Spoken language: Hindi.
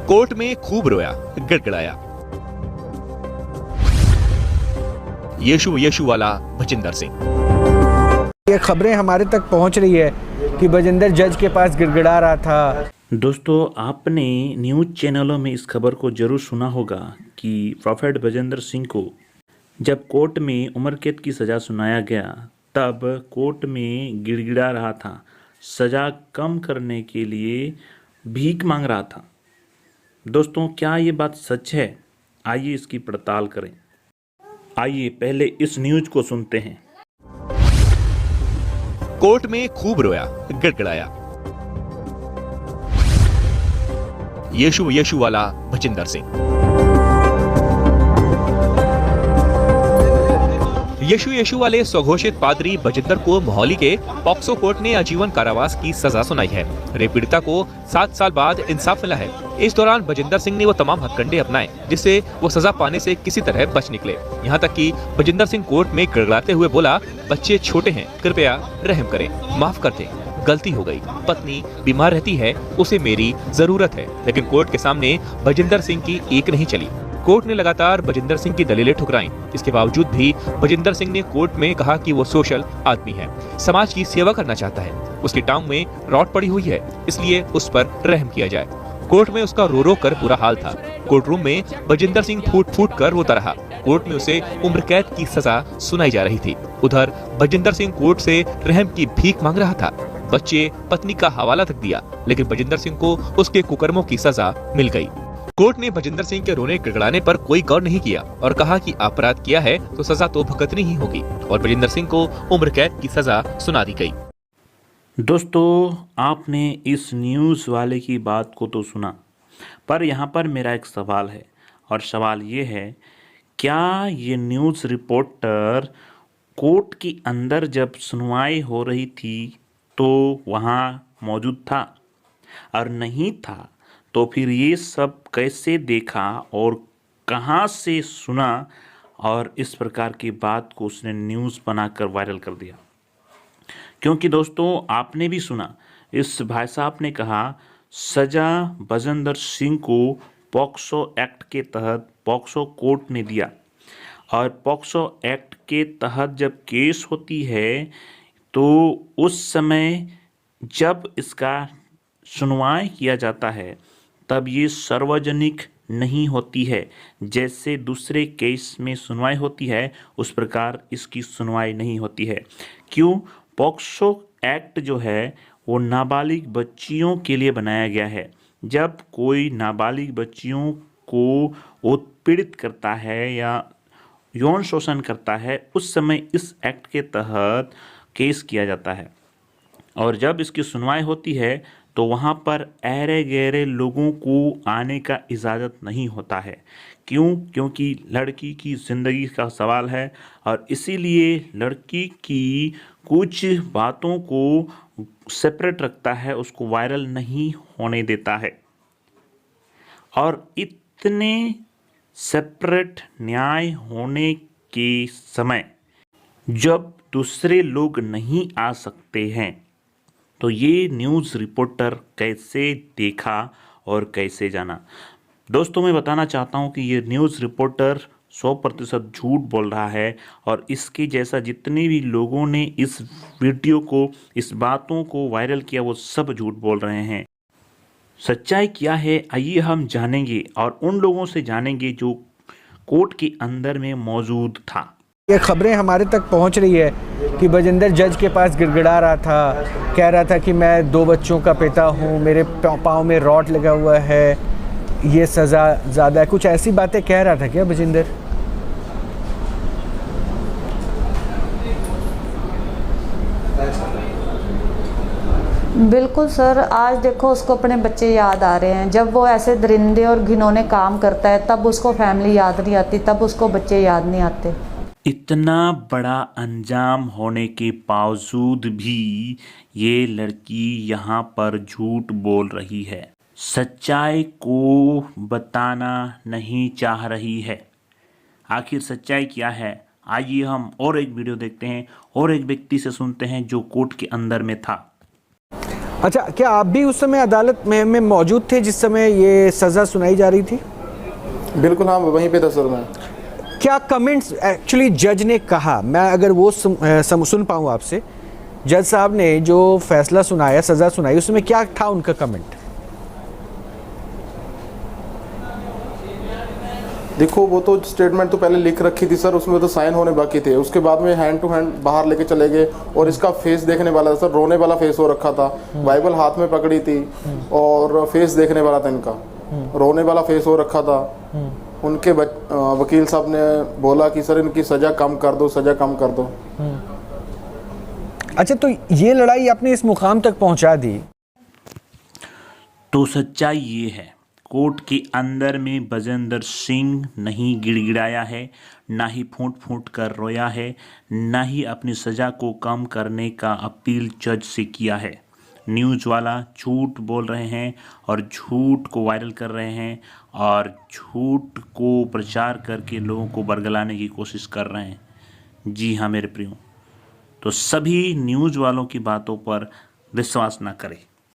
कोर्ट में खूब रोया, गिड़गिड़ाया। यीशु यीशु वाला भजिंदर सिंह। ये खबरें हमारे तक पहुंच रही है कि भजिंदर जज के पास गिड़गिड़ा रहा था। दोस्तों, आपने न्यूज़ चैनलों में इस खबर को जरूर सुना होगा कि प्रोफेट भजिंदर सिंह को जब कोर्ट में उम्र कैद की सज़ा सुनाया गया तब कोर्ट में गिड़गिड़ा रहा था, सज़ा कम करने के लिए भीख मांग रहा था। दोस्तों, क्या ये बात सच है? आइए इसकी पड़ताल करें। आइए पहले इस न्यूज़ को सुनते हैं। कोर्ट में खूब रोया, गिड़गिड़ाया। यीशु यीशु वाला भजिंदर सिंह। यीशु यीशु वाले स्वघोषित पादरी भजिंदर को मोहाली के पॉक्सो कोर्ट ने आजीवन कारावास की सजा सुनाई है। रेप पीड़िता को 7 साल बाद इंसाफ मिला है। इस दौरान भजिंदर सिंह ने वो तमाम हथकंडे अपनाए जिससे वो सजा पाने से किसी तरह बच निकले। यहाँ तक कि भजिंदर सिंह कोर्ट में गिड़गिड़ाते हुए बोला, बच्चे छोटे हैं, कृपया रहम करें, माफ कर दें, गलती हो गई, पत्नी बीमार रहती है, उसे मेरी जरूरत है। लेकिन कोर्ट के सामने भजिंदर सिंह की एक नहीं चली। कोर्ट ने लगातार भजिंदर सिंह की दलीलें ठुकराईं। इसके बावजूद भी भजिंदर सिंह ने कोर्ट में कहा कि वो सोशल आदमी है, समाज की सेवा करना चाहता है, उसकी टांग में रॉड पड़ी हुई है, इसलिए उस पर रहम किया जाए। कोर्ट में उसका रो रो कर बुरा हाल था। कोर्ट रूम में भजिंदर सिंह फूट फूट कर रोता रहा। कोर्ट में उसे उम्र कैद की सजा सुनाई जा रही थी। उधर भजिंदर सिंह कोर्ट से रहम की भीख मांग रहा था। बच्चे पत्नी का हवाला तक दिया, लेकिन भजिंदर सिंह को उसके कुकर्मों की सजा मिल गई। कोर्ट ने भजिंदर सिंह के रोने गिड़गिड़ाने पर कोई गौर नहीं किया और कहा कि अपराध किया है तो सजा तो भुगतनी ही होगी और भजिंदर सिंह को उम्र कैद की सजा सुना दी गई। दोस्तों, आपने इस न्यूज़ वाले की बात को तो सुना, पर यहाँ पर मेरा एक सवाल है और सवाल ये है, क्या ये न्यूज़ रिपोर्टर कोर्ट के अंदर जब सुनवाई हो रही थी तो वहाँ मौजूद था? और नहीं था तो फिर ये सब कैसे देखा और कहाँ से सुना और इस प्रकार की बात को उसने न्यूज़ बनाकर वायरल कर दिया? क्योंकि दोस्तों, आपने भी सुना, इस भाई साहब ने कहा सजा भजिंदर सिंह को पॉक्सो एक्ट के तहत पॉक्सो कोर्ट ने दिया और पॉक्सो एक्ट के तहत जब केस होती है तो उस समय जब इसका सुनवाई किया जाता है तब ये सार्वजनिक नहीं होती है। जैसे दूसरे केस में सुनवाई होती है उस प्रकार इसकी सुनवाई नहीं होती है। क्यों? पॉक्सो एक्ट जो है वो नाबालिग बच्चियों के लिए बनाया गया है। जब कोई नाबालिग बच्चियों को उत्पीड़ित करता है या यौन शोषण करता है उस समय इस एक्ट के तहत केस किया जाता है और जब इसकी सुनवाई होती है तो वहाँ पर ऐरे गहरे लोगों को आने का इजाज़त नहीं होता है। क्यों? क्योंकि लड़की की ज़िंदगी का सवाल है और इसीलिए लड़की की कुछ बातों को सेपरेट रखता है, उसको वायरल नहीं होने देता है। और इतने सेपरेट न्याय होने के समय जब दूसरे लोग नहीं आ सकते हैं तो ये न्यूज़ रिपोर्टर कैसे देखा और कैसे जाना? दोस्तों, मैं बताना चाहता हूँ कि ये न्यूज़ रिपोर्टर 100% झूठ बोल रहा है और इसके जैसा जितने भी लोगों ने इस वीडियो को, इस बातों को वायरल किया वो सब झूठ बोल रहे हैं। सच्चाई क्या है आइए हम जानेंगे और उन लोगों से जानेंगे जो कोर्ट के अंदर में मौजूद था। ये खबरें हमारे तक पहुंच रही है कि भजिंदर जज के पास गिड़गिड़ा रहा था, कह रहा था कि मैं 2 बच्चों का पिता हूं, मेरे पाँव में रॉड लगा हुआ है, ये सज़ा ज़्यादा है, कुछ ऐसी बातें कह रहा था क्या भजिंदर? बिल्कुल सर, आज देखो उसको अपने बच्चे याद आ रहे हैं। जब वो ऐसे दरिंदे और घिनौने काम करता है तब उसको फैमिली याद नहीं आती, तब उसको बच्चे याद नहीं आते। इतना बड़ा अंजाम होने के बावजूद भी ये लड़की यहाँ पर झूठ बोल रही है, सच्चाई को बताना नहीं चाह रही है। आखिर सच्चाई क्या है? आइए हम और एक वीडियो देखते हैं और एक व्यक्ति से सुनते हैं जो कोर्ट के अंदर में था। अच्छा, क्या आप भी उस समय अदालत में मौजूद थे जिस समय ये सज़ा सुनाई जा रही थी? बिल्कुल हाँ, वहीं पे था सर मैं। क्या कमेंट्स एक्चुअली जज ने कहा, मैं अगर वो सुन पाऊँ आपसे, जज साहब ने जो फैसला सुनाया, सज़ा सुनाई, उसमें क्या था उनका कमेंट? देखो वो तो स्टेटमेंट तो पहले लिख रखी थी सर, उसमें तो साइन होने बाकी थे। उसके बाद में हैंड टू हैंड बाहर लेके चले गए और इसका फेस देखने वाला था सर, रोने वाला फेस हो रखा था। बाइबल हाथ में पकड़ी थी और फेस देखने वाला था इनका, रोने वाला फेस हो रखा था। उनके वकील साहब ने बोला कि सर इनकी सज़ा कम कर दो, सज़ा कम कर दो। अच्छा, तो ये लड़ाई आपने इस मुकाम तक पहुंचा दी। तो सच्चाई ये है, कोर्ट के अंदर में बजेंद्र सिंह नहीं गिड़गिड़ाया है, ना ही फूंट फूंट कर रोया है, ना ही अपनी सज़ा को कम करने का अपील जज से किया है। न्यूज़ वाला झूठ बोल रहे हैं और झूठ को वायरल कर रहे हैं और झूठ को प्रचार करके लोगों को बरगलाने की कोशिश कर रहे हैं। जी हाँ मेरे प्रियो, तो सभी न्यूज़ वालों की बातों पर विश्वास ना करें।